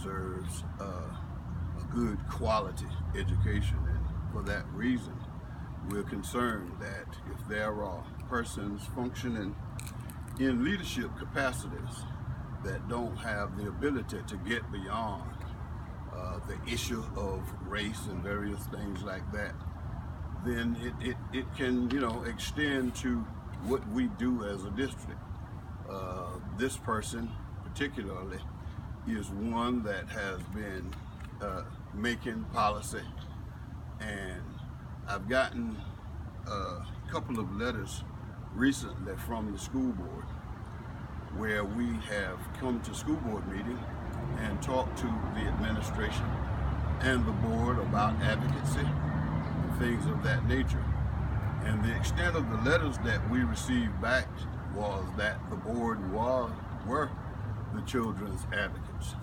deserves a good quality education, and for that reason, we're concerned that if there are persons functioning in leadership capacities that don't have the ability to get beyond the issue of race and various things like that, then it can, extend to what we do as a district. This person particularly is one that has been making policy, and I've gotten a couple of letters recently from the school board where we have come to school board meeting and talked to the administration and the board about advocacy and things of that nature. And the extent of the letters that we received back was that the board were the children's advocates.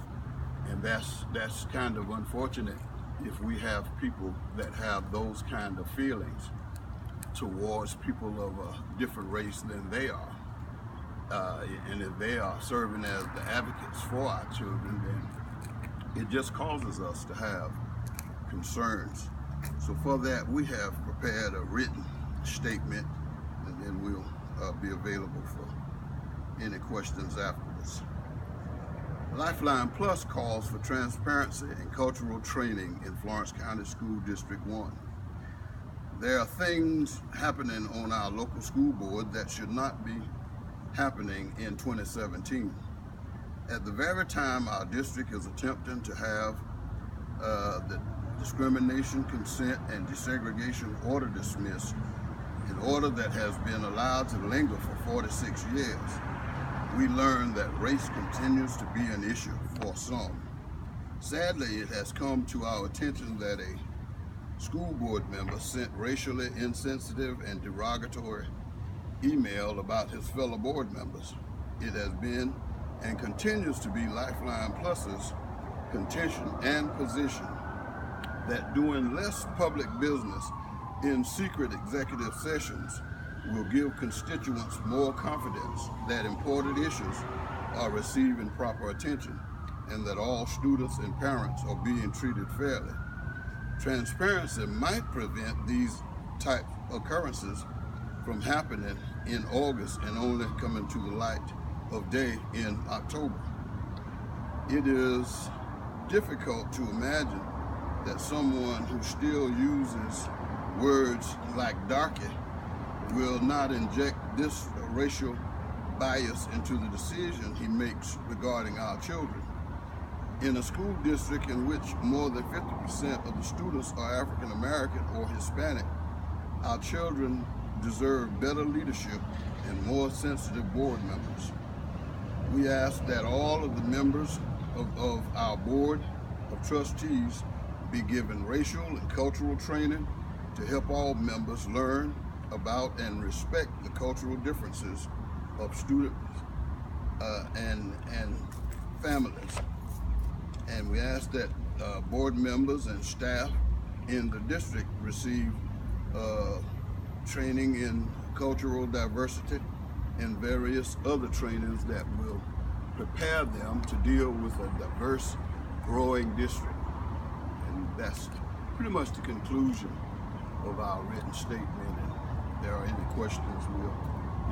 And that's kind of unfortunate if we have people that have those kind of feelings towards people of a different race than they are. And if they are serving as the advocates for our children, then it just causes us to have concerns. So for that, we have prepared a written statement, and then we'll be available for any questions afterwards. Lifeline Plus calls for transparency and cultural training in Florence County School District 1. There are things happening on our local school board that should not be happening in 2017. At the very time our district is attempting to have the discrimination, consent, and desegregation order dismissed, an order that has been allowed to linger for 46 years, we learn that race continues to be an issue for some. Sadly, it has come to our attention that a school board member sent racially insensitive and derogatory email about his fellow board members. It has been and continues to be Lifeline Plus's contention and position that doing less public business in secret executive sessions will give constituents more confidence that important issues are receiving proper attention and that all students and parents are being treated fairly. Transparency might prevent these type occurrences from happening in August and only coming to the light of day in October. It is difficult to imagine that someone who still uses words like darky will not inject this racial bias into the decision he makes regarding our children. In a school district in which more than 50% of the students are African American or Hispanic, our children deserve better leadership and more sensitive board members. We ask that all of the members of our board of trustees be given racial and cultural training to help all members learn about and respect the cultural differences of students and families. And we ask that board members and staff in the district receive training in cultural diversity and various other trainings that will prepare them to deal with a diverse, growing district. And that's pretty much the conclusion of our written statement. And if there are any questions, we'll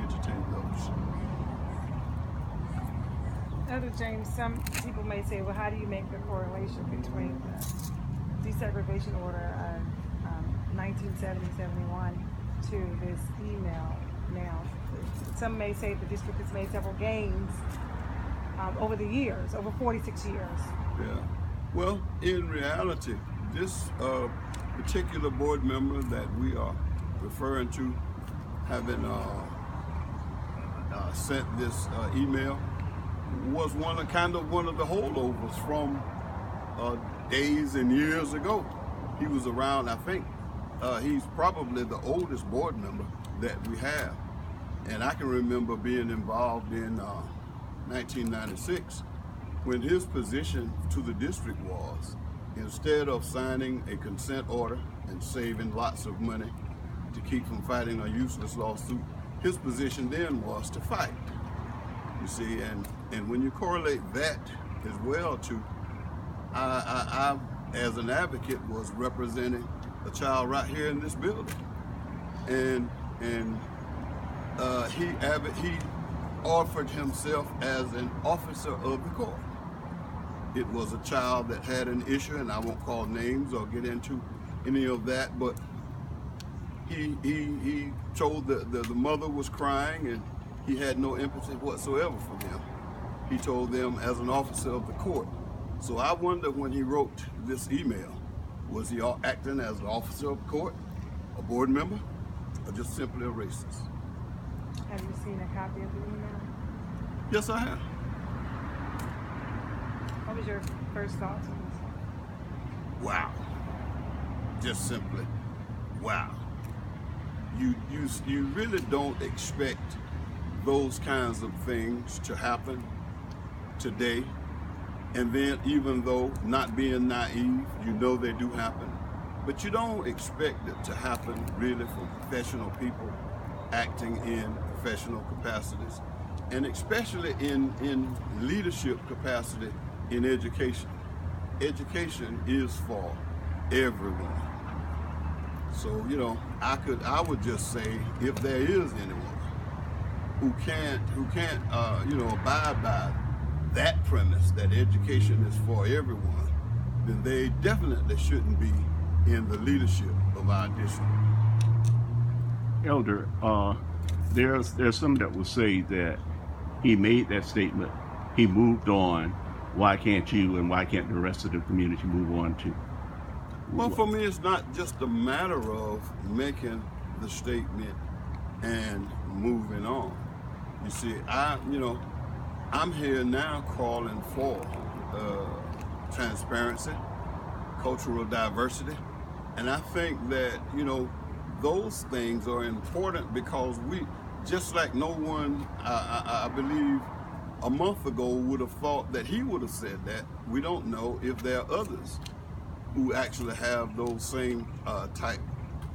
entertain those. Elder James, some people may say, well, how do you make the correlation between the desegregation order of 1970-71 to this email now? Some may say the district has made several gains over the years, over 46 years. Yeah. Well, in reality, this particular board member that we are referring to having sent this email was one of the holdovers from days and years ago. He was around, I think, he's probably the oldest board member that we have. And I can remember being involved in 1996 when his position to the district was, instead of signing a consent order and saving lots of money to keep from fighting a useless lawsuit, his position then was to fight. You see, and when you correlate that as well to I as an advocate, was representing a child right here in this building, and he offered himself as an officer of the court. It was a child that had an issue, and I won't call names or get into any of that, but he told the mother was crying, and he had no empathy whatsoever for them. He told them as an officer of the court. So I wonder, when he wrote this email, was he acting as an officer of the court, a board member, or just simply a racist? Have you seen a copy of the email? Yes, I have. What was your first thoughts on this? Wow. Just simply, wow. You really don't expect those kinds of things to happen today. And then, even though not being naive, you know they do happen, but you don't expect it to happen really from professional people acting in professional capacities, and especially in leadership capacity in education. Education is for everyone. So, you know, I would just say, if there is anyone who can't abide by that premise, that education is for everyone, then they definitely shouldn't be in the leadership of our district. Elder, there's some that will say that he made that statement, he moved on. Why can't you, and why can't the rest of the community move on too? Well, for me, it's not just a matter of making the statement and moving on. You see, I'm here now calling for transparency, cultural diversity, and I think that, those things are important, because we, just like no one, I believe, a month ago would have thought that he would have said that. We don't know if there are others who actually have those same type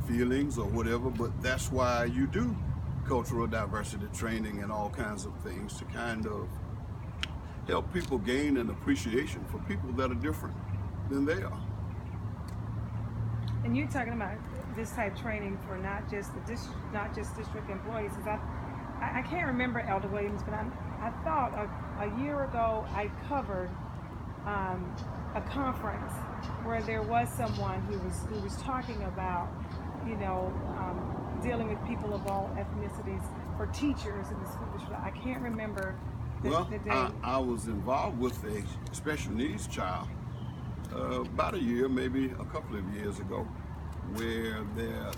feelings or whatever, but that's why you do cultural diversity training and all kinds of things, to kind of help people gain an appreciation for people that are different than they are. And you're talking about this type of training for not just district employees. Because I can't remember, Elder Williams, but I thought a year ago I covered a conference where there was someone who was talking about, dealing with people of all ethnicities for teachers in the school district. I can't remember the date. I was involved with a special needs child about a year, maybe a couple of years ago, where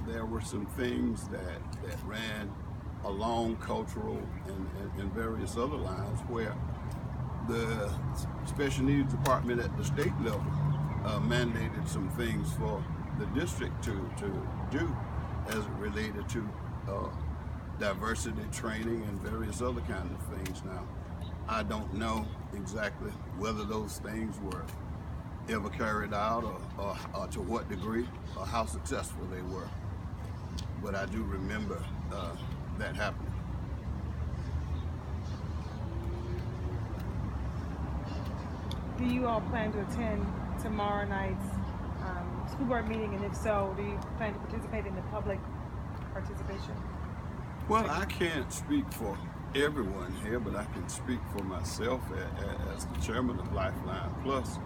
there were some things that ran along cultural and various other lines, where the special needs department at the state level mandated some things for the district to do as it related to diversity training and various other kinds of things. Now, I don't know exactly whether those things were ever carried out or to what degree or how successful they were, but I do remember that happening. Do you all plan to attend tomorrow night's school board meeting, and if so, do you plan to participate in the public participation? Well, I can't speak for everyone here, but I can speak for myself as the chairman of Lifeline Plus,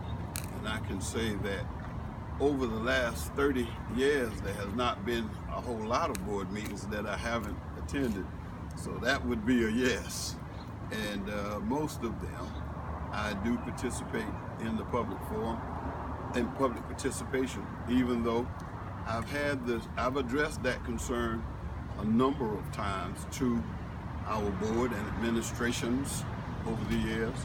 and I can say that over the last 30 years, there has not been a whole lot of board meetings that I haven't attended, so that would be a yes. And most of them, I do participate in the public forum and public participation, even though I've addressed that concern a number of times to our board and administrations over the years,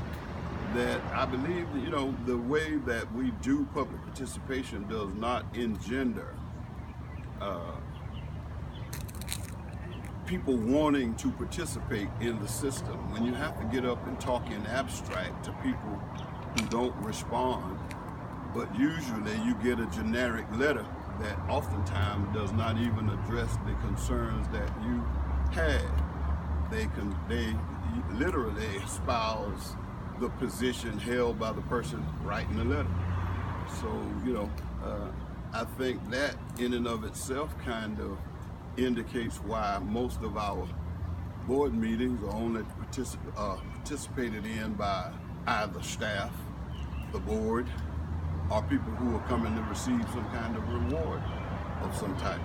that I believe that, the way that we do public participation does not engender people wanting to participate in the system. When you have to get up and talk in abstract to people who don't respond, but usually you get a generic letter that oftentimes does not even address the concerns that you had. They literally espouse the position held by the person writing the letter. So, you know, I think that in and of itself kind of indicates why most of our board meetings are only participated in by either staff, the board, or people who are coming to receive some kind of reward of some type.